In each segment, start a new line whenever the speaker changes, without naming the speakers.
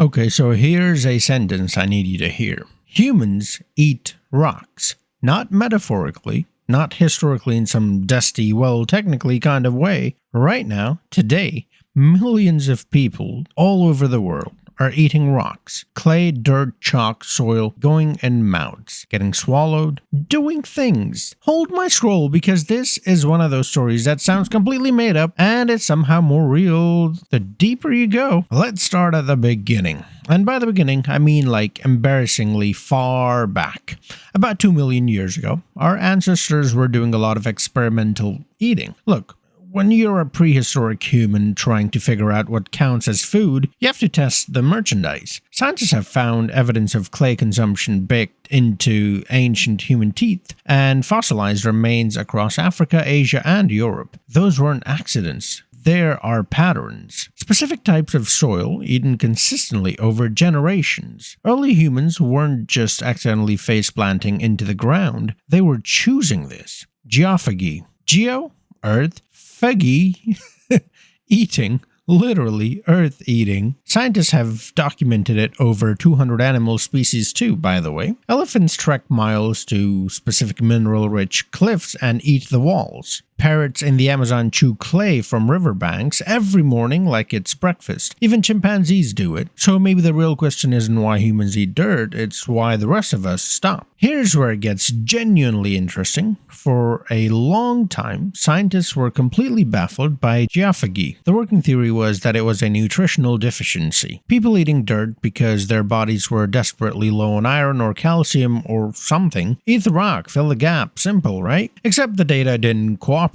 Okay, so here's a sentence I need you to hear. Humans eat rocks. Not metaphorically, not historically in some dusty, well, technically kind of way. Right now, today, millions of people all over the world are eating rocks. Clay, dirt, chalk, soil, going in mouths, getting swallowed, doing things. Hold my scroll because this is one of those stories that sounds completely made up and it's somehow more real the deeper you go. Let's start at the beginning. And by the beginning, I mean like embarrassingly far back. About 2 million years ago, our ancestors were doing a lot of experimental eating. Look, when you're a prehistoric human trying to figure out what counts as food, you have to test the merchandise. Scientists have found evidence of clay consumption baked into ancient human teeth and fossilized remains across Africa, Asia, and Europe. Those weren't accidents. There are patterns. Specific types of soil eaten consistently over generations. Early humans weren't just accidentally face planting into the ground, they were choosing this. Geophagy. Geo, earth. Phagy, eating, literally earth eating. Scientists have documented it over 200 animal species too, by the way. Elephants trek miles to specific mineral-rich cliffs and eat the walls. Parrots in the Amazon chew clay from riverbanks every morning like it's breakfast. Even chimpanzees do it. So maybe the real question isn't why humans eat dirt, it's why the rest of us stop. Here's where it gets genuinely interesting. For a long time, scientists were completely baffled by geophagy. The working theory was that it was a nutritional deficiency. People eating dirt because their bodies were desperately low on iron or calcium or something. Eat the rock, fill the gap, simple, right? Except the data didn't cooperate.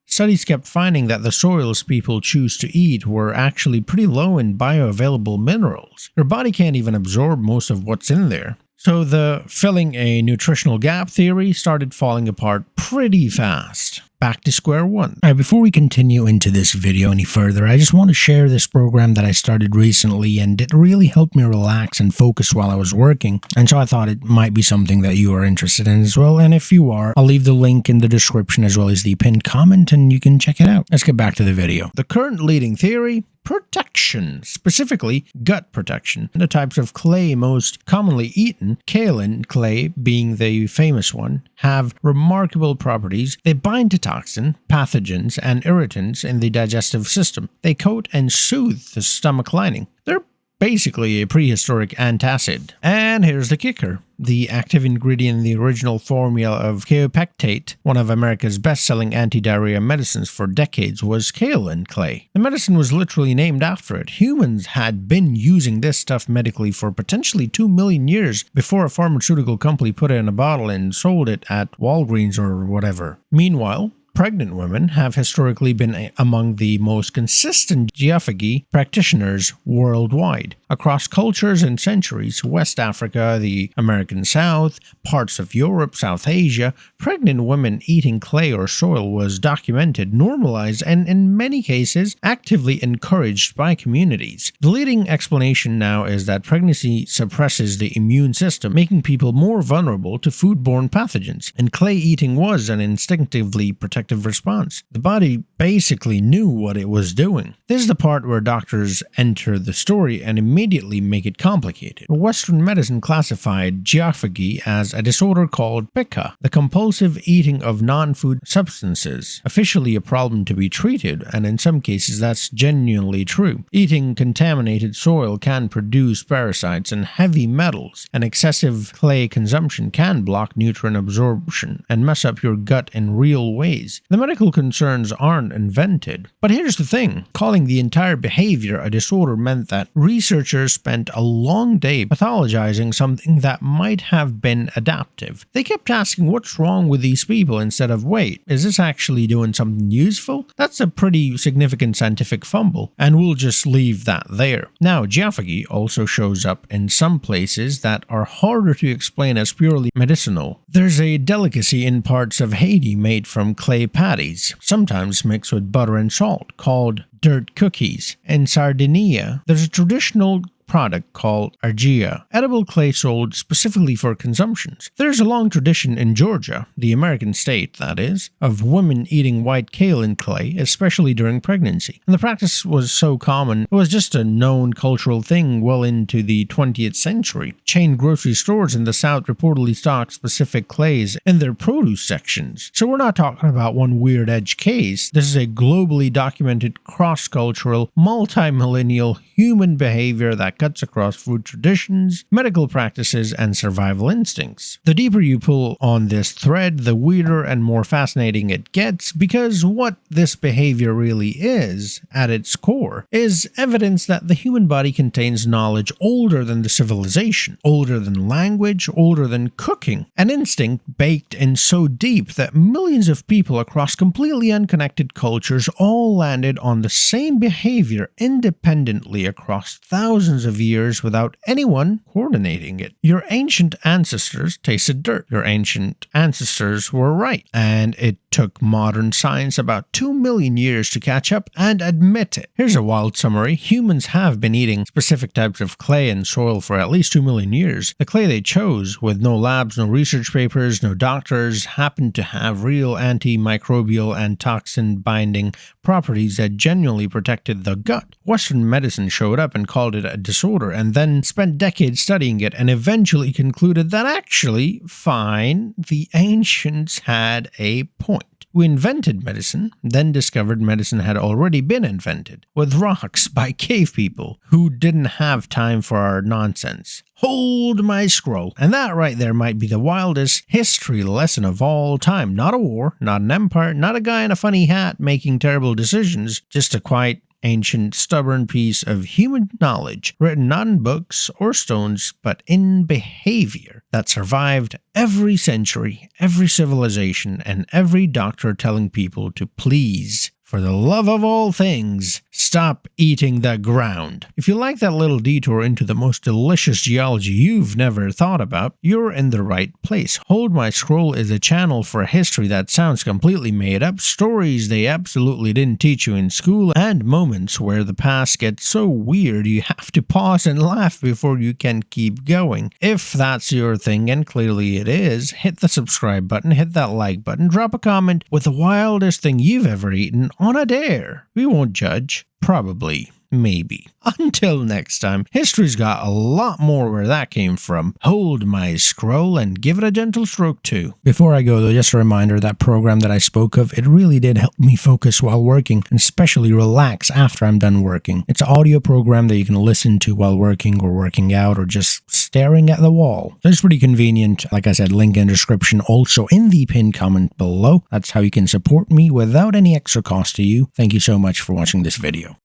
Studies kept finding that the soils people choose to eat were actually pretty low in bioavailable minerals. Your body can't even absorb most of what's in there. So the filling a nutritional gap theory started falling apart pretty fast. Back to square one. Alright, before we continue into this video any further, I just want to share this program that I started recently and it really helped me relax and focus while I was working. And so I thought it might be something that you are interested in as well. And if you are, I'll leave the link in the description as well as the pinned comment and you can check it out. Let's get back to the video. The current leading theory: protection, specifically gut protection. The types of clay most commonly eaten, kaolin clay being the famous one, have remarkable properties. They bind to toxin, pathogens, and irritants in the digestive system. They coat and soothe the stomach lining. They're basically a prehistoric antacid. And here's the kicker. The active ingredient in the original formula of geopectate, one of America's best-selling anti-diarrhea medicines for decades, was kaolin clay. The medicine was literally named after it. Humans had been using this stuff medically for potentially 2 million years before a pharmaceutical company put it in a bottle and sold it at Walgreens or whatever. Meanwhile, pregnant women have historically been among the most consistent geophagy practitioners worldwide. Across cultures and centuries, West Africa, the American South, parts of Europe, South Asia, pregnant women eating clay or soil was documented, normalized, and in many cases, actively encouraged by communities. The leading explanation now is that pregnancy suppresses the immune system, making people more vulnerable to foodborne pathogens, and clay eating was an instinctively protective response. The body basically knew what it was doing. This is the part where doctors enter the story and immediately make it complicated. Western medicine classified geophagy as a disorder called PICA, the compulsive eating of non-food substances, officially a problem to be treated, and in some cases that's genuinely true. Eating contaminated soil can produce parasites and heavy metals, and excessive clay consumption can block nutrient absorption and mess up your gut in real ways. The medical concerns aren't invented. But here's the thing, calling the entire behavior a disorder meant that researchers spent a long day pathologizing something that might have been adaptive. They kept asking what's wrong with these people instead of, wait, is this actually doing something useful? That's a pretty significant scientific fumble, and we'll just leave that there. Now, geophagy also shows up in some places that are harder to explain as purely medicinal. There's a delicacy in parts of Haiti made from clay patties, sometimes mixed with butter and salt, called dirt cookies. In Sardinia, there's a traditional product called argilla, edible clay sold specifically for consumptions. There's a long tradition in Georgia, the American state that is, of women eating white kale in clay, especially during pregnancy. And the practice was so common, it was just a known cultural thing well into the 20th century. Chain grocery stores in the South reportedly stocked specific clays in their produce sections. So we're not talking about one weird edge case. This is a globally documented cross-cultural, multi-millennial human behavior that cuts across food traditions, medical practices, and survival instincts. The deeper you pull on this thread, the weirder and more fascinating it gets, because what this behavior really is, at its core, is evidence that the human body contains knowledge older than the civilization, older than language, older than cooking, an instinct baked in so deep that millions of people across completely unconnected cultures all landed on the same behavior independently across thousands of years without anyone coordinating it. Your ancient ancestors tasted dirt. Your ancient ancestors were right. And it took modern science about 2 million years to catch up and admit it. Here's a wild summary. Humans have been eating specific types of clay and soil for at least 2 million years. The clay they chose, with no labs, no research papers, no doctors, happened to have real antimicrobial and toxin-binding properties that genuinely protected the gut. Western medicine showed up and called it a disorder, and then spent decades studying it and eventually concluded that actually, fine, the ancients had a point. We invented medicine, then discovered medicine had already been invented, with rocks by cave people who didn't have time for our nonsense. Hold my scroll. And that right there might be the wildest history lesson of all time. Not a war, not an empire, not a guy in a funny hat making terrible decisions, just a quiet, ancient, stubborn piece of human knowledge, written not in books or stones, but in behavior, that survived every century, every civilization, and every doctor telling people to please, for the love of all things, stop eating the ground. If you like that little detour into the most delicious geology you've never thought about, you're in the right place. Hold My Scroll is a channel for a history that sounds completely made up, stories they absolutely didn't teach you in school, and moments where the past gets so weird you have to pause and laugh before you can keep going. If that's your thing, and clearly it is, hit the subscribe button, hit that like button, drop a comment with the wildest thing you've ever eaten on a dare. We won't judge. Probably. Maybe. Until next time, history's got a lot more where that came from. Hold my scroll and give it a gentle stroke too. Before I go though, just a reminder, that program that I spoke of, it really did help me focus while working, and especially relax after I'm done working. It's an audio program that you can listen to while working or working out or just staring at the wall. So it's pretty convenient. Like I said, link in the description, also in the pinned comment below. That's how you can support me without any extra cost to you. Thank you so much for watching this video.